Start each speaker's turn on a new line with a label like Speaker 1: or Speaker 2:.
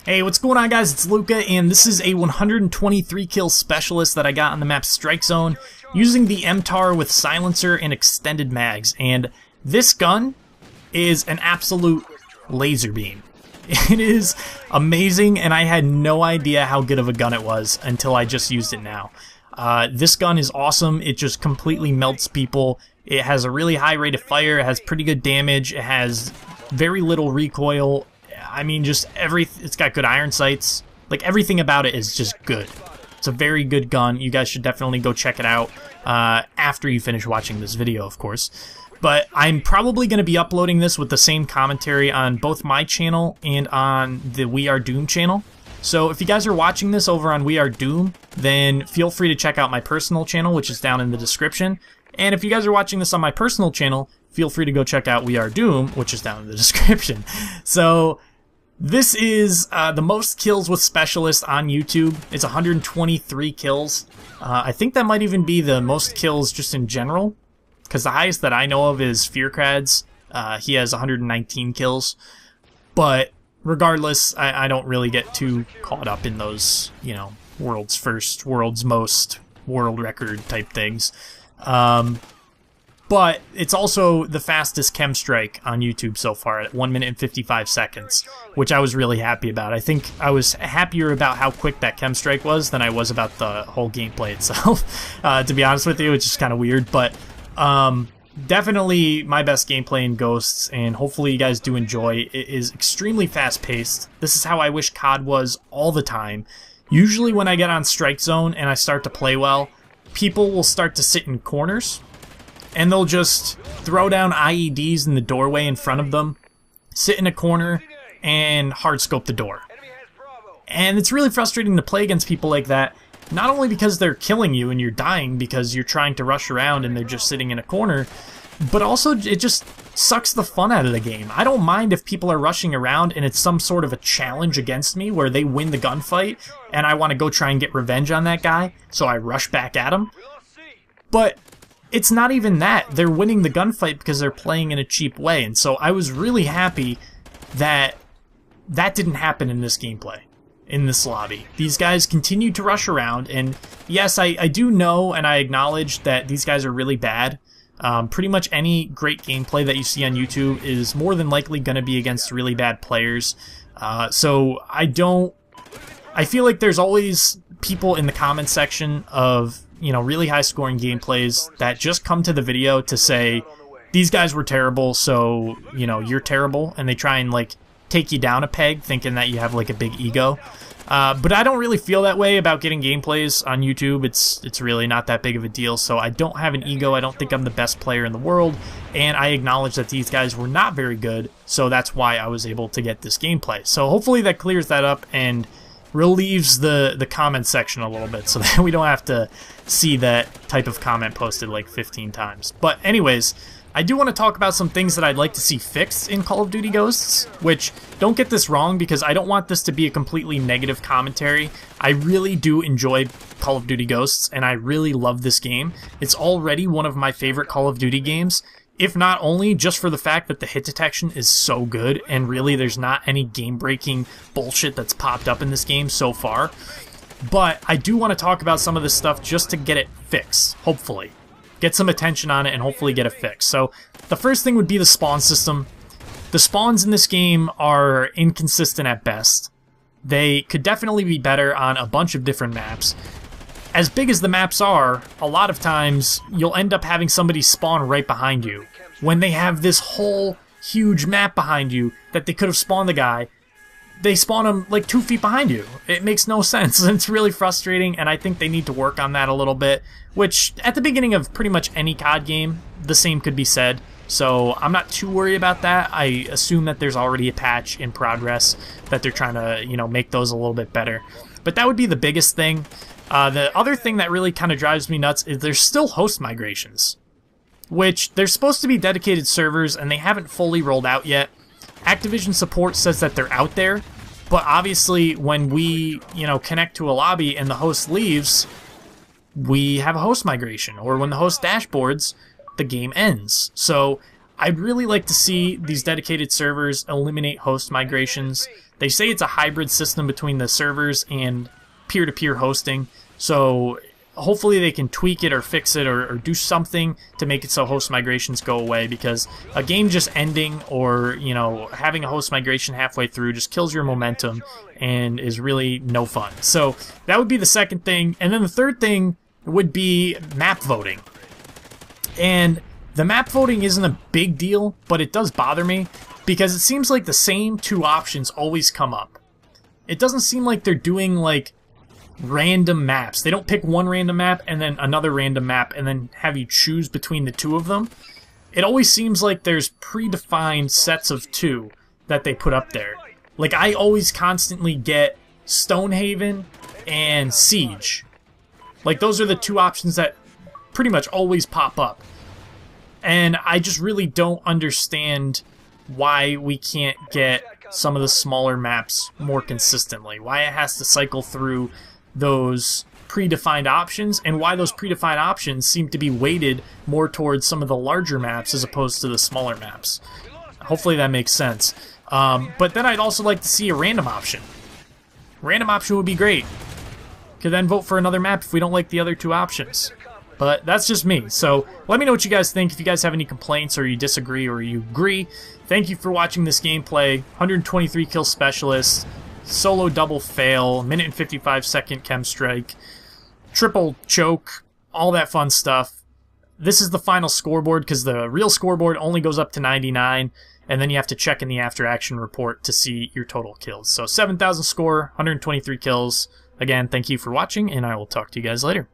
Speaker 1: Hey, what's going on, guys? It's Luca, and this is a 123 kill specialist that I got on the map Strike Zone using the MTAR with silencer and extended mags. And this gun is an absolute laser beam. It is amazing, and I had no idea how good of a gun it was until I just used it now. This gun is awesome. It just completely melts people. It has a really high rate of fire. It has pretty good damage. It has very little recoil. I mean, just it's got good iron sights. Like, everything about it is just good. It's a very good gun. You guys should definitely go check it out after you finish watching this video, of course. But I'm probably going to be uploading this with the same commentary on both my channel and on the We Are Doom channel. So if you guys are watching this over on We Are Doom, then feel free to check out my personal channel, which is down in the description. And if you guys are watching this on my personal channel, feel free to go check out We Are Doom, which is down in the description. So this is the most kills with Specialist on YouTube. It's 123 kills. I think that might even be the most kills just in general, because the highest that I know of is Fearcrad's. He has 119 kills. But regardless, I don't really get too caught up in those, you know, world's first, world's most, world record type things. But it's also the fastest KEM strike on YouTube so far at 1 minute and 55 seconds, which I was really happy about. I think I was happier about how quick that KEM strike was than I was about the whole gameplay itself, to be honest with you, which is kind of weird. But definitely my best gameplay in Ghosts, and hopefully you guys do enjoy. It is extremely fast-paced. This is how I wish COD was all the time. Usually when I get on Strike Zone and I start to play well, people will start to sit in corners, and they'll just throw down IEDs in the doorway in front of them, sit in a corner, and hardscope the door. And it's really frustrating to play against people like that, not only because they're killing you and you're dying because you're trying to rush around and they're just sitting in a corner, but also it just sucks the fun out of the game. I don't mind if people are rushing around and it's some sort of a challenge against me where they win the gunfight and I want to go try and get revenge on that guy, so I rush back at him. But it's not even that. They're winning the gunfight because they're playing in a cheap way, and so I was really happy that that didn't happen in this gameplay, in this lobby. These guys continue to rush around, and yes, I do know and I acknowledge that these guys are really bad. Pretty much any great gameplay that you see on YouTube is more than likely going to be against really bad players. So I feel like there's always people in the comment section of, you know, really high scoring gameplays that just come to the video to say, these guys were terrible, so, you know, you're terrible, and they try and, like, take you down a peg thinking that you have, like, a big ego. But I don't really feel that way about getting gameplays on YouTube. It's really not that big of a deal, so I don't have an ego. I don't think I'm the best player in the world, and I acknowledge that these guys were not very good, so that's why I was able to get this gameplay. So hopefully that clears that up and relieves the comment section a little bit so that we don't have to see that type of comment posted like 15 times. But anyways, I do want to talk about some things that I'd like to see fixed in Call of Duty Ghosts, which, don't get this wrong, because I don't want this to be a completely negative commentary. I really do enjoy Call of Duty Ghosts, and I really love this game. It's already one of my favorite Call of Duty games, if not only just for the fact that the hit detection is so good, and really there's not any game-breaking bullshit that's popped up in this game so far. But I do want to talk about some of this stuff just to get it fixed, hopefully. Get some attention on it and hopefully get it fixed. So the first thing would be the spawn system. The spawns in this game are inconsistent at best. They could definitely be better on a bunch of different maps. As big as the maps are, a lot of times you'll end up having somebody spawn right behind you when they have this whole huge map behind you that they could have spawned the guy. They spawn him like 2 feet behind you. It makes no sense, and it's really frustrating, and I think they need to work on that a little bit, which at the beginning of pretty much any COD game, the same could be said. So I'm not too worried about that. I assume that there's already a patch in progress that they're trying to, you know, make those a little bit better. But that would be the biggest thing. The other thing that really kind of drives me nuts is there's still host migrations, which they're supposed to be dedicated servers, and they haven't fully rolled out yet. Activision support says that they're out there, but obviously when we, you know, connect to a lobby and the host leaves, we have a host migration, or when the host dashboards, the game ends. So I'd really like to see these dedicated servers eliminate host migrations. They say it's a hybrid system between the servers and peer-to-peer hosting, so hopefully they can tweak it or fix it or do something to make it so host migrations go away, because a game just ending or, you know, having a host migration halfway through just kills your momentum and is really no fun. So that would be the second thing. And then the third thing would be map voting. And the map voting isn't a big deal, but it does bother me because it seems like the same two options always come up. It doesn't seem like they're doing like random maps. They don't pick one random map and then another random map and then have you choose between the two of them. It always seems like there's predefined sets of two that they put up there. Like, I always constantly get Stonehaven and Siege. Like, those are the two options that pretty much always pop up. And I just really don't understand why we can't get some of the smaller maps more consistently. Why it has to cycle through those predefined options, and why those predefined options seem to be weighted more towards some of the larger maps as opposed to the smaller maps. Hopefully that makes sense. But then I'd also like to see a random option. Random option would be great. Could then vote for another map if we don't like the other two options. But that's just me. So let me know what you guys think. If you guys have any complaints or you disagree or you agree. Thank you for watching this gameplay. 123 kill specialist, solo double fail, minute and 55-second chem strike, triple choke, all that fun stuff. This is the final scoreboard because the real scoreboard only goes up to 99, and then you have to check in the after action report to see your total kills. So 7,000 score, 123 kills. Again, thank you for watching, and I will talk to you guys later.